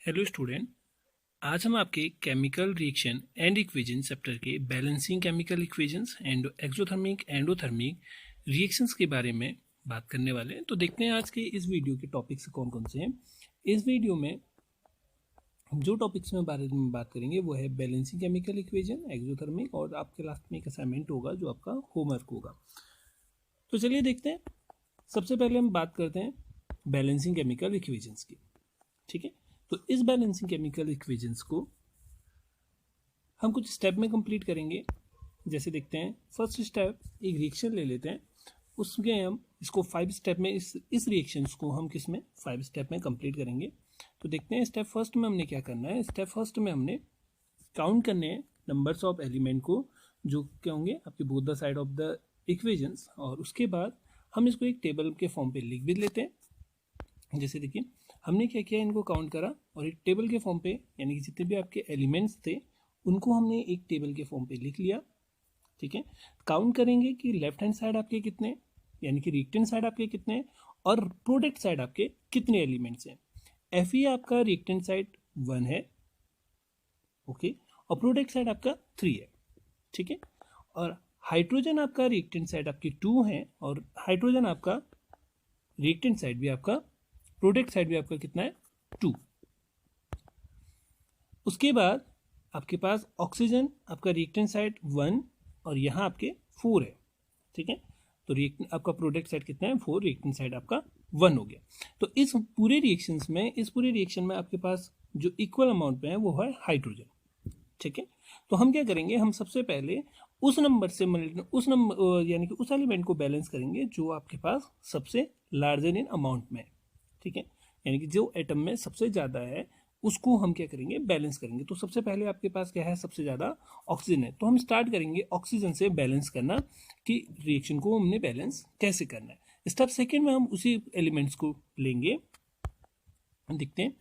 Hello student. आज हम आपके chemical reaction and equation chapter के balancing chemical equations and exothermic endothermic reactions के बारे में बात करने वाले हैं। तो देखते हैं आज के इस वीडियो के टॉपिक्स कौन कौन से हैं। इस वीडियो में जो टॉपिक्स में बारे में बात करेंगे वो है बैलेंसिंग केमिकल इक्वेशन, एक्सोथर्मिक, और आपके लास्ट में एक असाइनमेंट होगा जो आपका होमवर्क होगा। तो चलिए देखते हैं। सबसे पहले हम बात करते हैं बैलेंसिंग केमिकल इक्वेशंस की। ठीक है, तो इस बैलेंसिंग केमिकल इक्वेशंस को हम कुछ स्टेप में कंप्लीट करेंगे। जैसे देखते हैं, फर्स्ट स्टेप एक रिएक्शन ले लेते हैं, उसमें हम इसको 5 स्टेप में इस रिएक्शंस को हम किस में 5 स्टेप में कंप्लीट करेंगे। तो देखते हैं स्टेप फर्स्ट में हमने क्या करना है। स्टेप फर्स्ट में हमने काउंट करने हैं नंबर्स ऑफ एलिमेंट को जो क्या होंगे आपके both the side of the equations, और उसके बाद हम इसको एक टेबल के फॉर्म पे लिख भी लेते हैं। जैसे देखिए हमने क्या किया, इनको काउंट करा और एक टेबल के फॉर्म पे, यानी कि जितने भी आपके एलिमेंट्स थे उनको हमने एक टेबल के फॉर्म पे लिख लिया। ठीक है, काउंट करेंगे कि लेफ्ट हैंड साइड आपके कितने, यानी कि रिएक्टेंट साइड आपके कितने और प्रोडक्ट साइड आपके कितने एलिमेंट्स हैं। एफ ई आपका रिएक्टेंट साइड 1 है, ओके, और प्रोडक्ट साइड आपका 3 है। ठीक है, और हाइड्रोजन आपका रिएक्टेंट साइड आपकी 2 है, और हाइड्रोजन आपका रिएक्टेंट साइड भी आपका, प्रोडक्ट साइड भी आपका कितना है, 2। उसके बाद आपके पास ऑक्सीजन आपका रिएक्टेंट साइड 1 और यहाँ आपके 4 है। ठीक है, तो रिएक्टेंट आपका प्रोडक्ट साइड कितना है, 4, रिएक्टेंट साइड आपका 1 हो गया। तो इस पूरे रिएक्शन में आपके पास जो इक्वल अमाउंट में है वो है हाइड्रोजन। ठीक है, तो हम क्या करेंगे, हम सबसे पहले उस नंबर से उस नंबर यानी कि उस एलिमेंट को बैलेंस करेंगे जो आपके पास सबसे लार्जर इन अमाउंट में है। ठीक है, यानी कि जो एटम में सबसे ज़्यादा है उसको हम क्या करेंगे, बैलेंस करेंगे। तो सबसे पहले आपके पास क्या है, सबसे ज़्यादा ऑक्सीजन है, तो हम स्टार्ट करेंगे ऑक्सीजन से बैलेंस करना कि रिएक्शन को हमने बैलेंस कैसे करना है। स्टेप सेकेंड में हम उसी एलिमेंट्स को लेंगे। देखते हैं,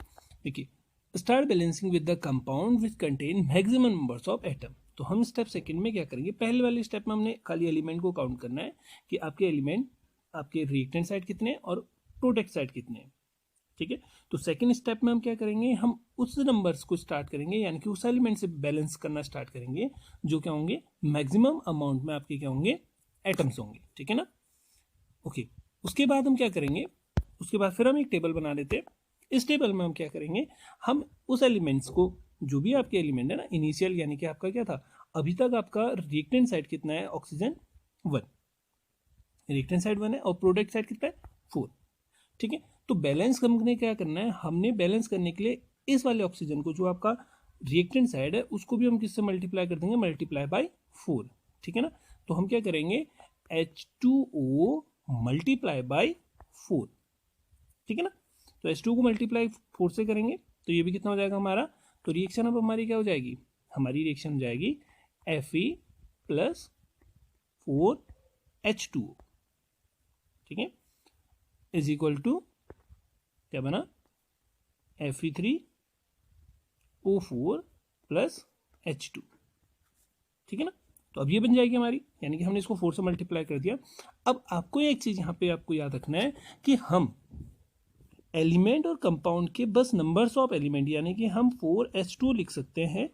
देखिए start balancing with the compound which contain maximum numbers of atom. तो हम स्टेप सेकंड में क्या करेंगे, पहले वाले स्टेप में हमने खाली एलिमेंट को काउंट करना है कि आपके एलिमेंट आपके रिएक्टेंट साइड कितने और प्रोडक्ट साइड कितने हैं। ठीक है, तो सेकंड स्टेप में हम क्या करेंगे, हम उस नंबर्स को स्टार्ट करेंगे, यानी कि उस एलिमेंट से बैलेंस करना स्टार्ट करेंगे जो क्या होंगे, मैक्सिमम अमाउंट में आपके क्या होंगे, एटम्स होंगे। ठीक है ना, ओके। उसके बाद हम क्या करेंगे, उसके बाद फिर हम एक टेबल बना लेते हैं। इस टेबल में हम क्या करेंगे, हम उस एलिमेंट्स को, जो भी आपके एलिमेंट है ना इनिशियल, यानी कि आपका क्या था अभी तक आपका रिएक्टेंट साइड कितना है, ऑक्सीजन 1, रिएक्टेंट साइड 1 है और प्रोडक्ट साइड कितना है, 4। ठीक है, तो बैलेंस करने क्या करना है, हमने बैलेंस करने के लिए इस वाले ऑक्सीजन को जो आपका रिएक्टेंट साइड है उसको भी हम किससे मल्टीप्लाई कर देंगे, मल्टीप्लाई बाय 4। ठीक है ना, तो हम क्या करेंगे, H2O मल्टीप्लाई बाय 4। ठीक है ना, तो H2 को मल्टीप्लाई 4 से करेंगे तो ये भी कितना हो जाएगा हमारा, तो रिएक्शन अब हमारी क्या हो जाएगी, हमारी रिएक्शन हो जाएगी Fe प्लस 4H2O। ठीक है, इज इक्वल टू क्या बना, Fe3O4 प्लस H2। ठीक है ना, तो अब ये बन जाएगी हमारी, यानी कि हमने इसको 4 से मल्टीप्लाई कर दिया। अब आपको एक चीज यहाँ पे आपको याद रखना है कि हम एलिमेंट और कंपाउंड के बस नंबर्स ऑफ एलिमेंट, यानी कि हम 4H2 लिख सकते हैं,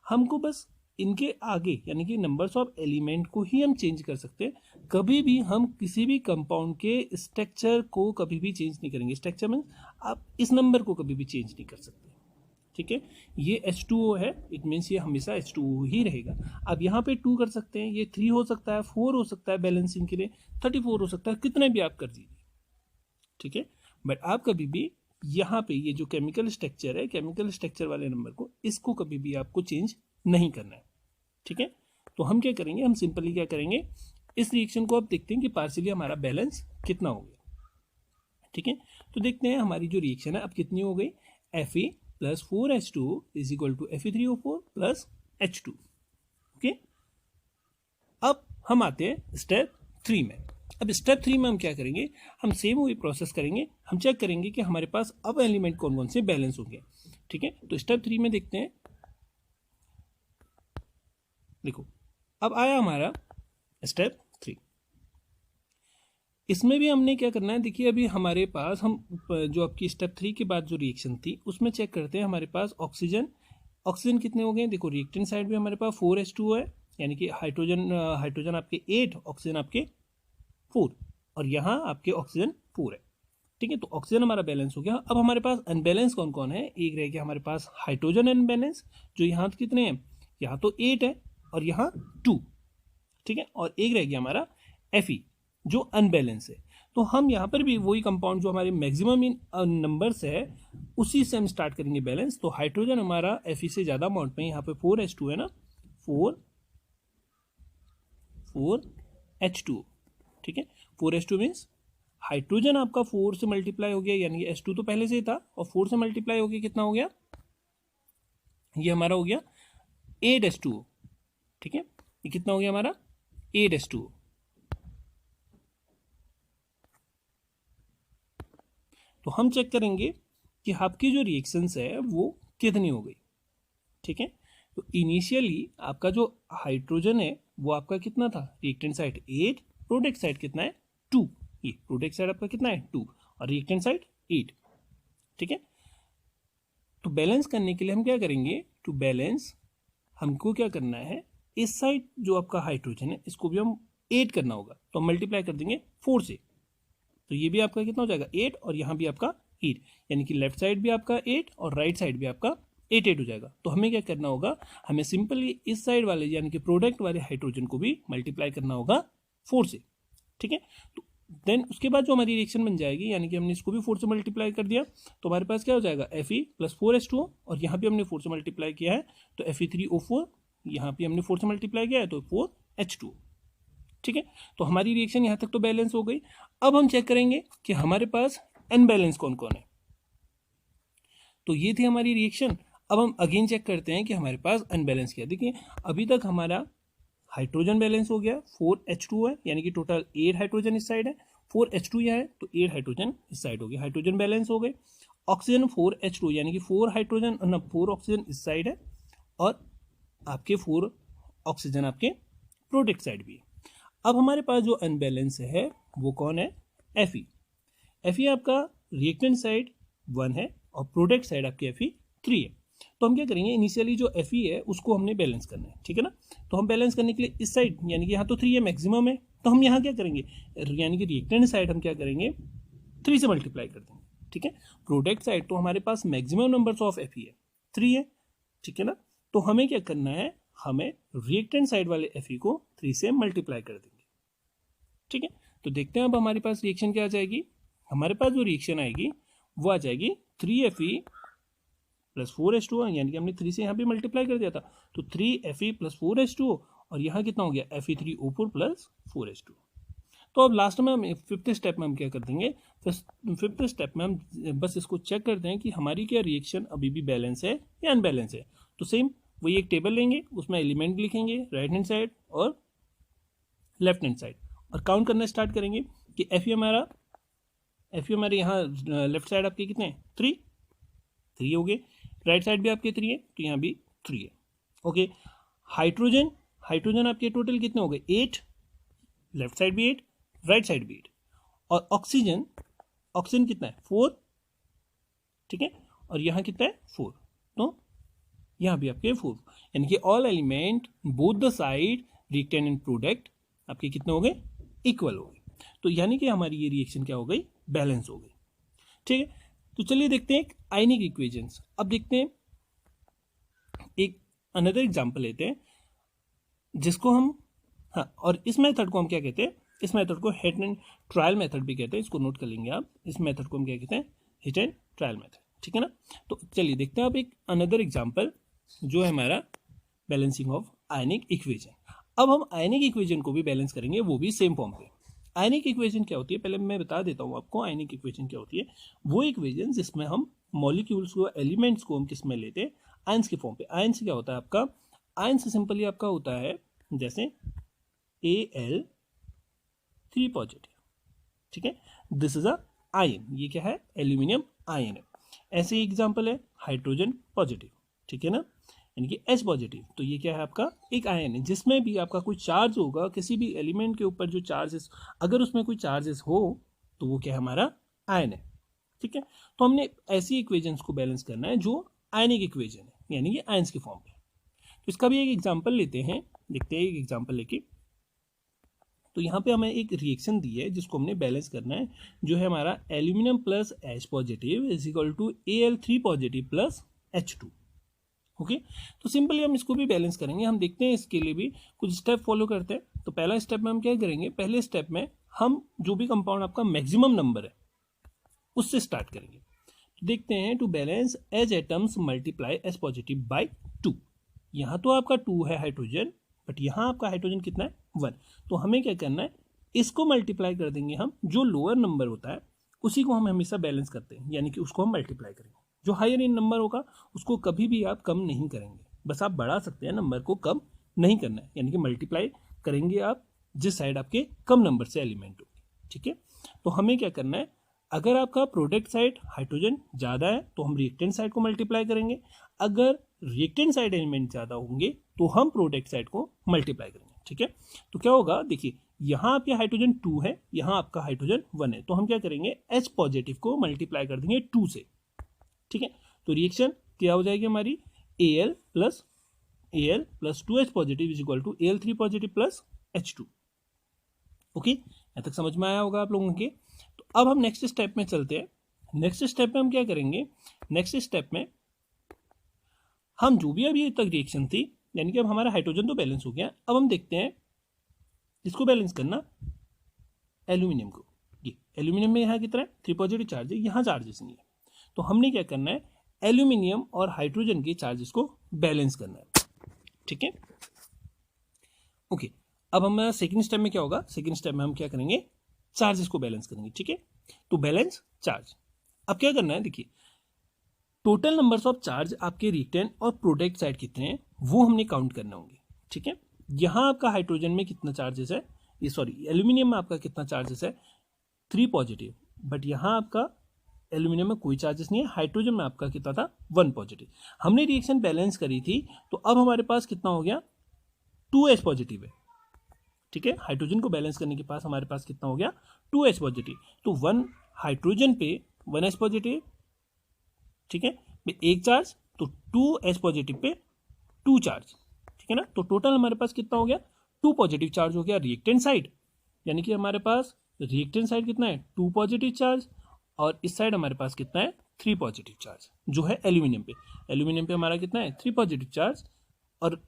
हमको बस इनके आगे यानी कि नंबर्स ऑफ एलिमेंट को ही हम चेंज कर सकते हैं। कभी भी हम किसी भी कंपाउंड के स्ट्रक्चर को कभी भी चेंज नहीं करेंगे। स्ट्रक्चर मीन्स आप इस नंबर को कभी भी चेंज नहीं कर सकते। ठीक है, ये H2O है, इट मीन्स ये हमेशा H2O ही रहेगा। अब यहाँ पे 2 कर सकते हैं, ये 3 हो सकता है, 4 हो सकता है बैलेंसिंग के लिए, 34 हो सकता है, कितने भी आप कर दीजिए। ठीक है, बट आप कभी भी यहाँ पे ये जो केमिकल स्ट्रक्चर है, केमिकल स्ट्रक्चर वाले नंबर को, इसको कभी भी आपको चेंज नहीं करना है। ठीक है, तो हम क्या करेंगे, हम सिंपली क्या करेंगे, इस रिएक्शन को अब देखते हैं कि पार्शियली हमारा बैलेंस कितना हो गया। ठीक है, तो देखते हैं हमारी जो रिएक्शन है अब कितनी हो गई, Fe plus 4H2O is equal to Fe3O4 plus H2। Okay, अब हम आते हैं स्टेप 3 में। अब स्टेप 3 में हम क्या करेंगे, हम सेम वही प्रोसेस करेंगे, हम चेक करेंगे कि हमारे पास अब एलिमेंट कौन कौन से बैलेंस होंगे। ठीक है, तो स्टेप 3 में देखते हैं, देखो अब आया हमारा स्टेप 3। इसमें भी हमने क्या करना है, देखिए अभी हमारे पास हम जो आपकी स्टेप 3 के बाद जो रिएक्शन थी उसमें चेक करते हैं हमारे पास ऑक्सीजन कितने हो गए। देखो रिएक्टेंट साइड भी हमारे पास 4H2 है, यानी कि हाइड्रोजन आपके 8, ऑक्सीजन आपके 4, और यहाँ आपके ऑक्सीजन 4 है। ठीक है, तो ऑक्सीजन हमारा बैलेंस हो गया। अब हमारे पास अनबैलेंस कौन कौन है, एक रह गया हमारे पास हाइड्रोजन अनबैलेंस, जो यहाँ कितने हैं, यहाँ तो 8 है और यहाँ 2। ठीक है, और एक रह गया हमारा Fe जो अनबैलेंस है। तो हम यहाँ पर भी वही कंपाउंड जो हमारे मैक्सिमम इन नंबर्स है उसी से हम स्टार्ट करेंगे बैलेंस। तो हाइड्रोजन हमारा Fe से ज़्यादा अमाउंट में, यहाँ पे 4H2 है ना, 4H2। ठीक है, 4H2 मीन्स हाइड्रोजन आपका 4 से मल्टीप्लाई हो गया, यानी कि H2 तो पहले से ही था और 4 से मल्टीप्लाई हो गया, कितना हो गया, ये हमारा हो गया 8H2। ठीक है, ये कितना हो गया हमारा 8H2। तो हम चेक करेंगे कि आपकी जो रिएक्शंस है वो कितनी हो गई। ठीक है, तो इनिशियली आपका जो हाइड्रोजन है वो आपका कितना था, रिएक्टेंट साइड 8, प्रोडक्ट साइड कितना है 2। ये प्रोडक्ट साइड आपका कितना है 2 और रिएक्टेंट साइड 8। ठीक है, तो बैलेंस करने के लिए हम क्या करेंगे, टू बैलेंस हमको क्या करना है, इस साइड जो आपका हाइड्रोजन है इसको भी हम 8 करना होगा, तो हम मल्टीप्लाई कर देंगे 4 से। तो ये भी आपका कितना हो जाएगा 8 और यहाँ भी आपका 8, यानी कि लेफ्ट साइड भी आपका 8 और राइट साइड भी आपका 8 हो जाएगा। तो हमें क्या करना होगा, हमें सिंपली इस साइड वाले यानी कि प्रोडक्ट वाले हाइड्रोजन को भी मल्टीप्लाई करना होगा 4 से। ठीक है, तो देन उसके बाद जो हमारी रिएक्शन बन जाएगी, यानी कि हमने इसको भी 4 से मल्टीप्लाई कर दिया, तो हमारे पास क्या हो जाएगा Fe प्लस 4H2O, और यहाँ भी हमने 4 से मल्टीप्लाई किया है तो Fe3O4, यहाँ भी हमने 4 से मल्टीप्लाई किया है तो 4H2। ठीक है, तो हमारी रिएक्शन यहाँ तक तो बैलेंस हो गई। अब हम चेक करेंगे कि हमारे पास अनबैलेंस कौन कौन है। तो ये थी हमारी रिएक्शन। अब हम अगेन चेक करते हैं कि हमारे पास अनबैलेंस क्या है। देखिए अभी तक हमारा हाइड्रोजन बैलेंस हो गया, 4H2 है, यानी कि टोटल 8 हाइड्रोजन इस साइड है, 4H2 यहाँ है तो 8 हाइड्रोजन इस साइड हो गया, हाइड्रोजन बैलेंस हो गए। ऑक्सीजन 4H2 यानी कि 4 हाइड्रोजन ना 4 ऑक्सीजन इस साइड है और आपके 4 ऑक्सीजन आपके प्रोडक्ट साइड भी है। अब हमारे पास जो अनबैलेंस है वो कौन है, Fe आपका रिएक्टेंट साइड 1 है और प्रोडक्ट साइड आपकी Fe3 है। तो हम क्या करेंगे, इनिशियली जो Fe है उसको हमने बैलेंस करना है। ठीक है ना, तो हम बैलेंस करने के लिए इस साइड, यानी कि यहाँ तो 3 है मैक्सिमम है, तो हम यहाँ क्या करेंगे, यानी कि रिएक्टेंट साइड हम क्या करेंगे 3 से मल्टीप्लाई कर देंगे। ठीक है, प्रोडक्ट साइड तो हमारे पास मैक्सिमम नंबर्स ऑफ Fe है 3 है। ठीक है ना, तो हमें क्या करना है, हमें रिएक्टेंट साइड वाले Fe को 3 से मल्टीप्लाई कर देंगे। ठीक है, तो देखते हैं अब हमारे पास रिएक्शन क्या आ जाएगी। हमारे पास जो रिएक्शन आएगी वो आ जाएगी 3Fe प्लस 4H2O, यानी कि हमने 3 से यहाँ पे मल्टीप्लाई कर दिया था, तो 3Fe प्लस 4H2O और यहाँ कितना हो गया Fe3O4 प्लस 4H2। तो अब लास्ट में हम फिफ्थ स्टेप में हम क्या कर देंगे, फिफ्थ स्टेप में हम बस इसको चेक करते हैं कि हमारी क्या रिएक्शन अभी भी बैलेंस है या अनबैलेंस है। तो सेम वही एक टेबल लेंगे, उसमें एलिमेंट लिखेंगे राइट हैंड साइड और लेफ्ट हैंड साइड, और काउंट करना स्टार्ट करेंगे कि Fe हमारे यहाँ लेफ्ट साइड आपके कितने हैं 3 हो गए, राइट साइड भी आपके 3 है तो यहाँ भी 3 है। ओके, हाइड्रोजन आपके टोटल कितने हो गए 8, लेफ्ट साइड भी 8, राइट साइड भी 8, और ऑक्सीजन कितना है 4। ठीक है, और यहाँ कितना है 4, तो यहाँ भी आपके 4, यानी कि all element both the side reactant and product आपके कितने हो गए, इक्वल हो गए। तो यानी कि हमारी ये रिएक्शन क्या हो गई, बैलेंस हो गई। ठीक है, तो चलिए देखते हैं आयनिक इक्वेशंस। अब देखते हैं एक अनदर एग्जांपल लेते हैं जिसको हम और इस मेथड को हम क्या कहते हैं, इस मेथड को हिट एंड ट्रायल मेथड भी कहते हैं, इसको नोट कर लेंगे आप। इस मेथड को हम क्या कहते हैं, हिट एंड ट्रायल मेथड। ठीक है ना, तो चलिए देखते हैं अब एक अनदर एग्जांपल जो है हमारा बैलेंसिंग ऑफ आयनिक इक्वेशन। अब हम आयनिक इक्वेशन को भी बैलेंस करेंगे, वो भी सेम फॉर्म पे। आयनिक इक्वेशन क्या होती है, पहले मैं बता देता हूँ आपको। आयनिक इक्वेशन क्या होती है, वो इक्वेशन जिसमें हम मॉलिक्यूल्स को, एलिमेंट्स को हम किस में लेते हैं, आयंस के फॉर्म पे। आयंस क्या होता है आपका, आयंस सिंपली आपका होता है जैसे Al3 पॉजिटिव। ठीक है, दिस इज अ आयन, ये क्या है, एल्यूमिनियम आयन है। ऐसे ही एग्जांपल है हाइड्रोजन पॉजिटिव। ठीक है ना, यानी कि H पॉजिटिव। तो ये क्या है आपका एक आयन है, जिसमें भी आपका कोई चार्ज होगा, किसी भी एलिमेंट के ऊपर जो चार्जेस, अगर उसमें कोई चार्जेस हो तो वो क्या है हमारा आयन है। ठीक है, तो हमने ऐसी इक्वेशंस को बैलेंस करना है जो आयनिक इक्वेशन है, यानी कि आयंस के फॉर्म पे। तो इसका भी एक एग्जांपल लेते हैं, देखते हैं एक एग्जांपल लेके। तो यहाँ पे हमें एक रिएक्शन दी है जिसको हमने बैलेंस करना है, जो है हमारा aluminium plus H positive is equal to Al3 positive plus H2। Okay, तो सिंपली हम इसको भी बैलेंस करेंगे। हम देखते हैं इसके लिए भी कुछ स्टेप फॉलो करते हैं। तो पहला स्टेप में हम क्या करेंगे, पहले स्टेप में हम जो भी कंपाउंड आपका मैक्सिमम नंबर है उससे स्टार्ट करेंगे। तो देखते हैं, to balance H atoms multiply H positive by 2। यहाँ तो आपका 2 है हाइड्रोजन, बट यहाँ आपका हाइड्रोजन कितना है 1। तो हमें क्या करना है, इसको मल्टीप्लाई कर देंगे हम, जो लोअर नंबर होता है उसी को हम हमेशा बैलेंस करते हैं, यानी कि उसको हम मल्टीप्लाई करेंगे। जो हायर इन नंबर होगा उसको कभी भी आप कम नहीं करेंगे, बस आप बढ़ा सकते हैं, नंबर को कम नहीं करना है, यानी कि मल्टीप्लाई करेंगे आप जिस साइड आपके कम नंबर से एलिमेंट होगी। ठीक है, तो हमें क्या करना है, अगर आपका प्रोडक्ट साइड हाइड्रोजन ज़्यादा है तो हम रिएक्टेंट साइड को मल्टीप्लाई करेंगे, अगर रिएक्टेंट साइड एलिमेंट ज़्यादा होंगे तो हम प्रोडक्ट साइड को मल्टीप्लाई करेंगे। ठीक है, तो क्या होगा, देखिए यहाँ आपके हाइड्रोजन 2 है, यहाँ आपका हाइड्रोजन 1 है, तो हम क्या करेंगे, H पॉजिटिव को मल्टीप्लाई कर देंगे 2 से। ठीक है, तो रिएक्शन क्या हो जाएगी हमारी, Al plus 2H positive is equal to Al3 positive plus H2। Okay, यहाँ तक समझ में आया होगा आप लोगों के। तो अब हम नेक्स्ट स्टेप में चलते हैं। नेक्स्ट स्टेप में हम क्या करेंगे, नेक्स्ट स्टेप में हम जो भी अभी तक रिएक्शन थी, यानी कि अब हमारा हाइड्रोजन तो बैलेंस हो गया, अब हम देखते हैं इसको बैलेंस करना एल्यूमिनियम को। ये एल्यूमिनियम में यहाँ कितना है 3 पॉजिटिव चार्ज है, यहाँ चार्जेस नहीं है, तो हमने क्या करना है, एल्यूमिनियम और हाइड्रोजन के चार्जेस को बैलेंस करना है। ठीक है, ओके, अब हम सेकंड स्टेप में क्या होगा, सेकंड स्टेप में हम क्या करेंगे, चार्जेस को बैलेंस करेंगे। ठीक है, तो बैलेंस चार्ज। अब क्या करना है, देखिए टोटल नंबर्स ऑफ चार्ज आपके रिएक्टेंट और प्रोडक्ट साइड कितने हैं वो हमने काउंट करने होंगे। ठीक है, यहाँ आपका हाइड्रोजन में कितना चार्जेस है, ये सॉरी एल्यूमिनियम में आपका कितना चार्जेस है 3 पॉजिटिव, बट यहाँ आपका एल्यूमिनियम में कोई चार्जेस नहीं है, हाइड्रोजन में आपका कितना था 1 पॉजिटिव। हमने रिएक्शन बैलेंस करी थी, तो अब हमारे पास कितना हो गया 2H पॉजिटिव है। ठीक है, हाइड्रोजन को बैलेंस करने के पास हमारे पास कितना हो गया 2H पॉजिटिव, तो 1 हाइड्रोजन पे 1H पॉजिटिव। ठीक है, एक चार्ज, तो 2H पॉजिटिव पे 2 चार्ज। ठीक है ना, तो टोटल हमारे पास कितना हो गया 2 पॉजिटिव चार्ज हो गया रिएक्टेंट साइड, यानी कि हमारे पास रिएक्टेंट साइड कितना है 2 पॉजिटिव चार्ज, और इस साइड हमारे पास कितना है 3 पॉजिटिव चार्ज, जो है एल्यूमिनियम पे। एल्यूमिनियम पे हमारा कितना है 3 पॉजिटिव चार्ज, और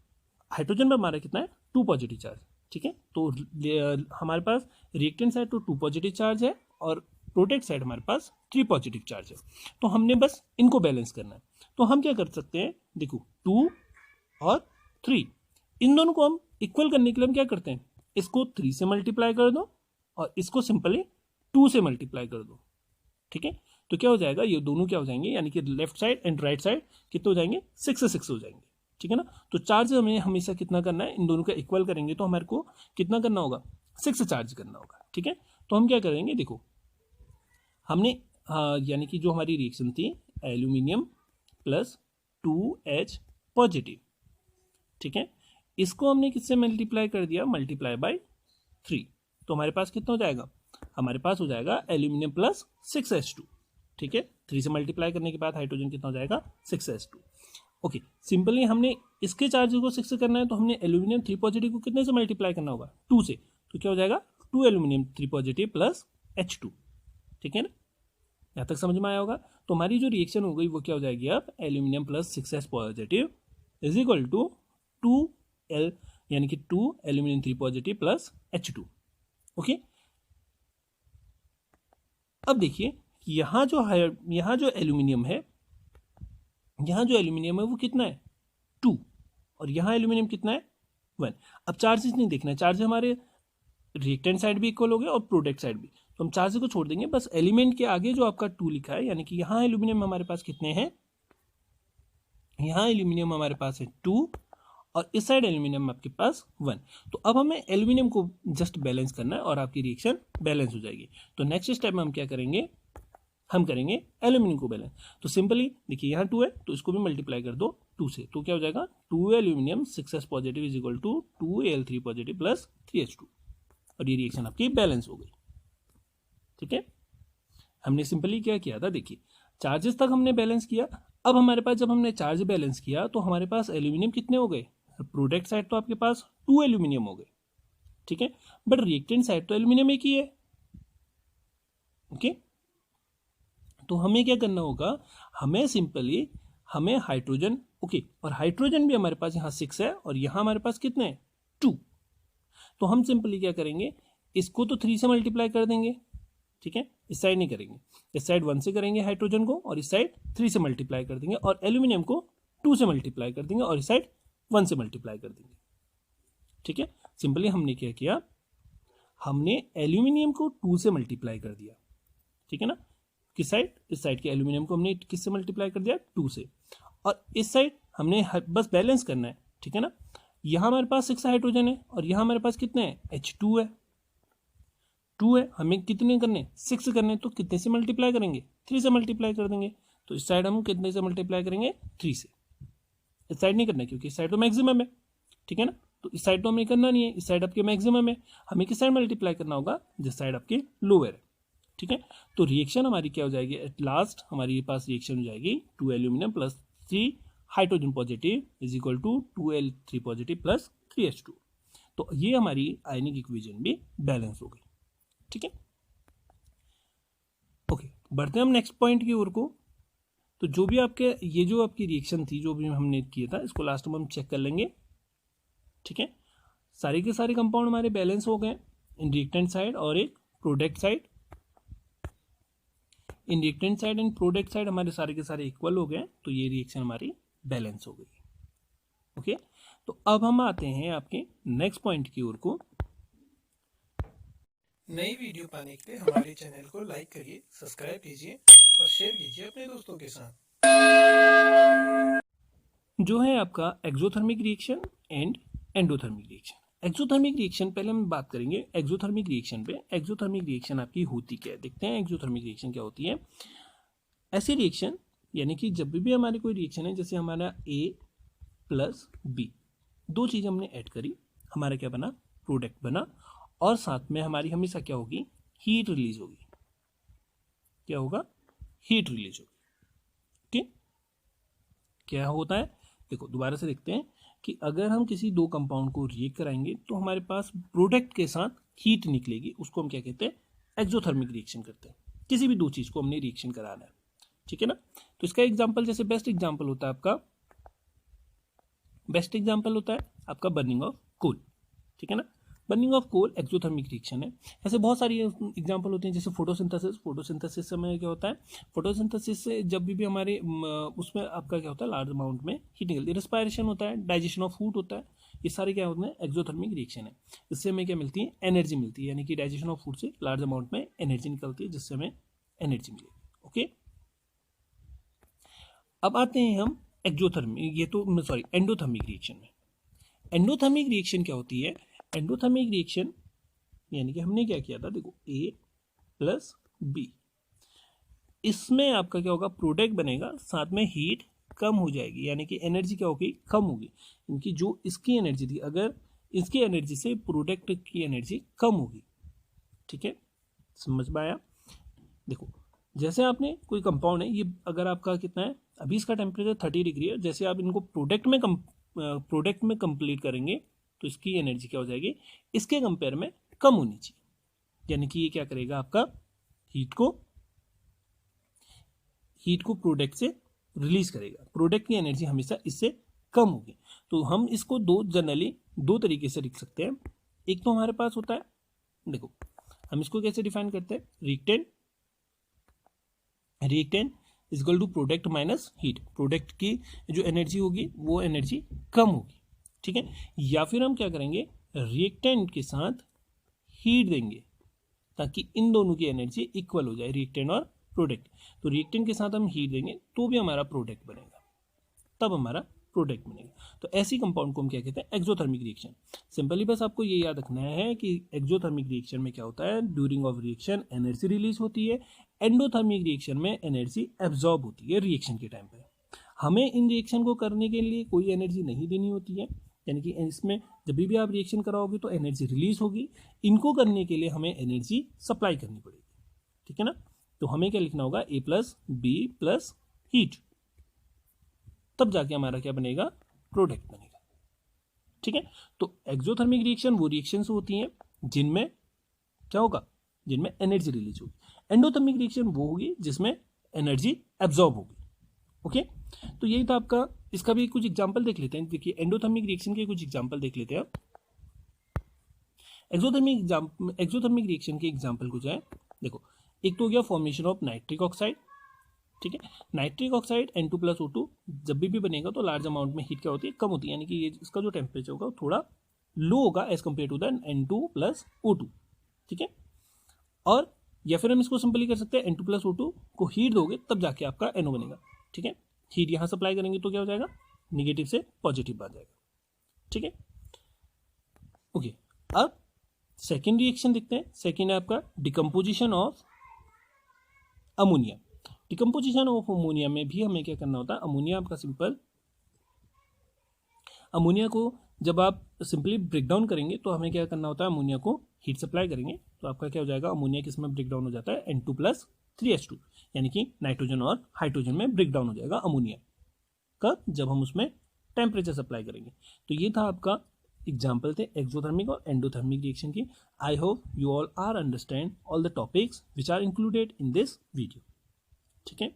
हाइड्रोजन पे हमारा कितना है 2 पॉजिटिव चार्ज। ठीक है, तो हमारे पास रिएक्टेंट साइड तो 2 पॉजिटिव चार्ज है, और प्रोडक्ट साइड हमारे पास 3 पॉजिटिव चार्ज है, तो हमने बस इनको बैलेंस करना है। तो हम क्या कर सकते हैं, देखो 2 और 3, इन दोनों को हम इक्वल करने के लिए हम क्या करते हैं, इसको 3 से मल्टीप्लाई कर दो और इसको सिंपली 2 से मल्टीप्लाई कर दो। ठीक है, तो क्या हो जाएगा, ये दोनों क्या हो जाएंगे, यानी कि left side and right side कितने हो जाएंगे 6 से 6 हो जाएंगे। ठीक है ना, तो चार्ज हमें हमेशा कितना करना है, इन दोनों का इक्वल करेंगे तो हमारे को कितना करना होगा 6 चार्ज करना होगा। ठीक है, तो हम क्या करेंगे, देखो हमने यानी कि जो हमारी रिएक्शन थी एल्यूमिनियम प्लस 2H पॉजिटिव, ठीक है, इसको हमने किससे मल्टीप्लाई कर दिया, मल्टीप्लाई बाय 3, तो हमारे पास कितना हो जाएगा, हमारे पास हो जाएगा एल्यूमिनियम प्लस 6H2। ठीक है, 3 से मल्टीप्लाई करने के बाद हाइड्रोजन कितना हो जाएगा 6H2। ओके, सिंपली हमने इसके चार्जेस को 6 से करना है, तो हमने एल्यूमिनियम 3 पॉजिटिव को कितने से मल्टीप्लाई करना होगा 2 से, तो क्या हो जाएगा 2 एल्यूमिनियम 3 पॉजिटिव प्लस H2। ठीक है ना, यहाँ तक समझ में आया होगा। तो हमारी जो रिएक्शन हो गई वो क्या हो जाएगी, अब aluminium plus 6H positive is equal to 2L, यानी कि 2 aluminium 3 positive plus H2। Okay, अब देखिए यहाँ जो एल्यूमिनियम है, यहाँ जो एल्यूमिनियम है वो कितना है 2, और यहाँ एल्यूमिनियम कितना है 1। अब चार्जेस नहीं देखना है, चार्ज हमारे रिएक्टेंट साइड भी इक्वल हो गया और प्रोडक्ट साइड भी, तो हम चार्जेस को छोड़ देंगे, बस एलिमेंट के आगे जो आपका 2 लिखा है, यानी कि यहाँ एल्यूमिनियम हमारे पास कितने हैं, यहाँ एल्यूमिनियम हमारे पास है 2, और इस साइड एल्यूमिनियम आपके पास 1। तो अब हमें एल्यूमिनियम को जस्ट बैलेंस करना है और आपकी रिएक्शन बैलेंस हो जाएगी। तो नेक्स्ट स्टेप में हम क्या करेंगे, हम करेंगे एल्यूमिनियम को बैलेंस। तो सिंपली देखिए यहाँ 2 है तो इसको भी मल्टीप्लाई कर दो 2 से, तो क्या हो जाएगा 2 aluminium 6s positive is equal to 2Al3 positive plus 3H2, और ये रिएक्शन आपकी बैलेंस हो गई। ठीक है, हमने सिंपली क्या किया था, देखिए चार्जेस तक हमने बैलेंस किया। अब हमारे पास जब हमने चार्ज बैलेंस किया तो हमारे पास एल्यूमिनियम कितने हो गए, प्रोडक्ट साइड तो आपके पास 2 एल्यूमिनियम हो गए, ठीक है, बट रिएक्टेंट साइड तो एल्यूमिनियम एक ही है। ओके, तो हमें क्या करना होगा, हमें सिंपली हमें हाइड्रोजन, ओके, और हाइड्रोजन भी हमारे पास यहाँ 6 है और यहाँ हमारे पास कितने हैं 2, तो हम सिंपली क्या करेंगे, इसको तो 3 से मल्टीप्लाई कर देंगे, ठीक है, इस साइड नहीं करेंगे, इस साइड 1 से करेंगे हाइड्रोजन को और इस साइड 3 से मल्टीप्लाई कर देंगे, और एल्यूमिनियम को 2 से मल्टीप्लाई कर देंगे और इस साइड 1 से मल्टीप्लाई कर देंगे। ठीक है, सिंपली हमने क्या किया, हमने एल्यूमिनियम को 2 से मल्टीप्लाई कर दिया, ठीक है ना, किस साइड, इस साइड के एल्यूमिनियम को हमने किससे मल्टीप्लाई कर दिया 2 से, और इस साइड हमने बस बैलेंस करना है, ठीक है ना, यहाँ हमारे पास 6 हाइड्रोजन है और यहाँ हमारे पास कितने हैं H2 है, 2 है, हमें कितने करने 6 करने, तो कितने से मल्टीप्लाई करेंगे 3 से मल्टीप्लाई कर देंगे, तो इस साइड हम कितने से मल्टीप्लाई करेंगे 3 से, इस साइड नहीं करना क्योंकि इस साइड तो मैक्सिमम है, ठीक है ना, तो इस साइड तो हमें करना नहीं है, इस साइड आपके मैक्सिमम है, हमें किस साइड मल्टीप्लाई करना होगा, जिस साइड आपके लोअर है। ठीक है, तो रिएक्शन हमारी क्या हो जाएगी, एट लास्ट हमारे पास रिएक्शन हो जाएगी 2 aluminium plus 3 hydrogen positive is equal to 2Al3 positive plus 3H2, तो ये हमारी आयनिक इक्वेशन भी बैलेंस हो गई। ठीक है, ओके, बढ़ते हैं हम नेक्स्ट पॉइंट की ओर को। तो जो भी आपके ये जो आपकी रिएक्शन थी, जो भी हमने किया था, इसको लास्ट में हम चेक कर लेंगे। ठीक है, सारे के सारे कंपाउंड हमारे बैलेंस हो गए, इन रिएक्टेंट साइड और एक product side, in reactant side and product side हमारे सारे के सारे इक्वल हो गए, तो ये रिएक्शन हमारी बैलेंस हो गई। ओके, तो अब हम आते हैं आपके नेक्स्ट पॉइंट की ओर को। नई वीडियो पाने के लिए हमारे चैनल को लाइक करिए, सब्सक्राइब कीजिए और शेयर कीजिए अपने दोस्तों के साथ। जो है आपका exothermic reaction and endothermic reaction. Exothermic reaction पहले हम बात करेंगे एक्सोथर्मिक रिएक्शन पे। एक्सोथर्मिक रिएक्शन आपकी होती क्या है, देखते हैं एक्सोथर्मिक रिएक्शन क्या होती है। ऐसी रिएक्शन यानी कि जब भी हमारी कोई रिएक्शन है, जैसे हमारा A प्लस B, दो चीज़ हमने ऐड करी, हमारा क्या बना, प्रोडक्ट बना, और साथ में हमारी हमेशा क्या होगी, हीट रिलीज होगी। क्या होगा, हीट रिलीज होगी। ठीक, क्या होता है, देखो दोबारा से देखते हैं कि अगर हम किसी दो कंपाउंड को रिएक्ट कराएंगे तो हमारे पास प्रोडक्ट के साथ हीट निकलेगी, उसको हम क्या कहते हैं, एक्सोथर्मिक रिएक्शन करते हैं। किसी भी दो चीज़ को हमने रिएक्शन कराना है, ठीक है ना। तो इसका एग्जाम्पल, जैसे बेस्ट एग्जाम्पल होता है आपका, बेस्ट एग्जाम्पल होता है आपका बर्निंग ऑफ कोल, ठीक है ना। Burning of coal exothermic reaction है। ऐसे बहुत सारी एग्जांपल होते हैं, जैसे फोटोसिंथेसिस। फोटोसिंथेसिस से हमें क्या होता है, फोटोसिंथेसिस से जब भी हमारे उसमें आपका क्या होता है, लार्ज अमाउंट में हीट निकलती है। रिस्पायरेशन होता है, डाइजेशन ऑफ फूड होता है, ये सारे क्या होते हैं, एक्सोथर्मिक रिएक्शन है। इससे हमें क्या मिलती है, एनर्जी मिलती है, यानी कि डाइजेशन ऑफ फूड से लार्ज अमाउंट में एनर्जी निकलती है, जिससे हमें एनर्जी मिलेगी। ओके, अब आते हैं हम एक्सोथर्मिक, ये तो सॉरी एंडोथर्मिक रिएक्शन में। एंडोथर्मिक रिएक्शन क्या होती है, एंडोथर्मिक रिएक्शन यानी कि हमने क्या किया था, देखो A प्लस B, इसमें आपका क्या होगा, प्रोडक्ट बनेगा, साथ में हीट कम हो जाएगी, यानी कि एनर्जी क्या होगी, कम होगी। इनकी जो इसकी एनर्जी थी, अगर इसकी एनर्जी से प्रोडक्ट की एनर्जी कम होगी। ठीक है, समझ में आया। देखो जैसे आपने कोई कंपाउंड है, ये अगर आपका कितना है, अभी इसका टेम्परेचर 30 डिग्री है, जैसे आप इनको प्रोडक्ट में कंप्लीट करेंगे तो इसकी एनर्जी क्या हो जाएगी, इसके कंपेयर में कम होनी चाहिए, यानी कि ये क्या करेगा, आपका हीट को प्रोडक्ट से रिलीज करेगा, प्रोडक्ट की एनर्जी हमेशा इससे कम होगी। तो हम इसको जनरली दो तरीके से लिख सकते हैं। एक तो हमारे पास होता है, देखो हम इसको कैसे डिफाइन करते हैं, reactant is equal to product minus heat. Product की जो एनर्जी होगी वो एनर्जी कम होगी, ठीक है। या फिर हम क्या करेंगे, रिएक्टेंट के साथ हीट देंगे ताकि इन दोनों की एनर्जी इक्वल हो जाए, रिएक्टेंट और प्रोडक्ट। तो रिएक्टेंट के साथ हम हीट देंगे तो भी हमारा प्रोडक्ट बनेगा, तब हमारा प्रोडक्ट बनेगा। तो ऐसी कंपाउंड को हम क्या कहते हैं, एक्सोथर्मिक रिएक्शन। सिंपली बस आपको ये याद रखना है कि एक्सोथर्मिक रिएक्शन में क्या होता है, during of reaction energy release होती है, एंडोथर्मिक रिएक्शन में एनर्जी एब्जॉर्ब होती है रिएक्शन के टाइम पे। हमें इन रिएक्शन को करने के लिए कोई एनर्जी नहीं देनी होती है, यानी कि इसमें जब भी आप रिएक्शन कराओगे तो एनर्जी रिलीज होगी, इनको करने के लिए हमें एनर्जी सप्लाई करनी पड़ेगी, ठीक है ना। तो हमें क्या लिखना होगा, A plus B plus heat, तब जाके हमारा क्या बनेगा, प्रोडक्ट बनेगा, ठीक है। तो एक्सोथर्मिक रिएक्शन वो रिएक्शंस होती हैं जिनमें क्या होगा, जिनमें एनर्जी रिलीज होगी। एंडोथर्मिक रिएक्शन वो होगी जिसमें एनर्जी एब्जॉर्ब होगी, ओके। तो यही था आपका, इसका भी कुछ एग्जांपल देख लेते हैं। देखिए एंडोथर्मिक रिएक्शन के कुछ एग्जांपल देख लेते हैं। एक्सोथर्मिक रिएक्शन के एग्जांपल कुछ है, देखो एक तो हो गया फॉर्मेशन ऑफ नाइट्रिक ऑक्साइड, ठीक है। नाइट्रिक ऑक्साइड N2+O2 जब भी बनेगा तो लार्ज अमाउंट में हीट क्या होती है, कम होती है, यानी कि ये इसका जो टेम्परेचर होगा वो थोड़ा लो होगा as compare to the N2+O2, ठीक है। और या फिर हम इसको सिंपली कर सकते हैं, N2+O2 को हीट दोगे तब जाके आपका NO बनेगा, ठीक है। हीट यहाँ सप्लाई करेंगे तो क्या हो जाएगा, निगेटिव से पॉजिटिव आ जाएगा, ठीक है, ओके। अब सेकेंड रिएक्शन देखते हैं। सेकेंड है आपका decomposition of ammonia. Decomposition of ammonia में भी हमें क्या करना होता है, अमोनिया आपका सिंपल, अमोनिया को जब आप सिंपली ब्रेक डाउन करेंगे तो हमें क्या करना होता है, अमोनिया को हीट सप्लाई करेंगे तो आपका क्या हो जाएगा, अमोनिया किस में ब्रेक डाउन हो जाता है, N2+3H2, यानी कि नाइट्रोजन और हाइड्रोजन में ब्रेक डाउन हो जाएगा अमोनिया, कब, जब हम उसमें टेम्परेचर सप्लाई करेंगे। तो ये था आपका एग्जाम्पल थे एक्सोथर्मिक और एंडोथर्मिक रिएक्शन की। I hope you all are understand all the topics which are included in this video, ठीक है।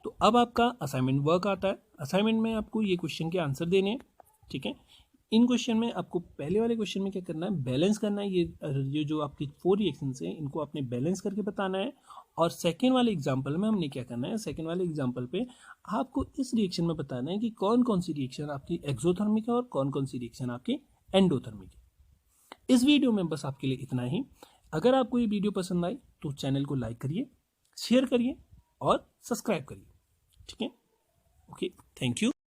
तो अब आपका असाइनमेंट वर्क आता है। असाइनमेंट में आपको ये क्वेश्चन के आंसर देने हैं, ठीक है। इन क्वेश्चन में आपको पहले वाले क्वेश्चन में क्या करना है, बैलेंस करना है, ये जो आपकी 4 रिएक्शंस हैं इनको आपने बैलेंस करके बताना है। और सेकेंड वाले एग्जाम्पल में हमने क्या करना है, सेकेंड वाले एग्जाम्पल पे आपको इस रिएक्शन में बताना है कि कौन कौन सी रिएक्शन आपकी एक्सोथर्मिक है और कौन कौन सी रिएक्शन आपकी एंडोथर्मिक है। इस वीडियो में बस आपके लिए इतना ही। अगर आपको ये वीडियो पसंद आई तो चैनल को लाइक करिए, शेयर करिए और सब्सक्राइब करिए, ठीक है, ओके, थैंक यू।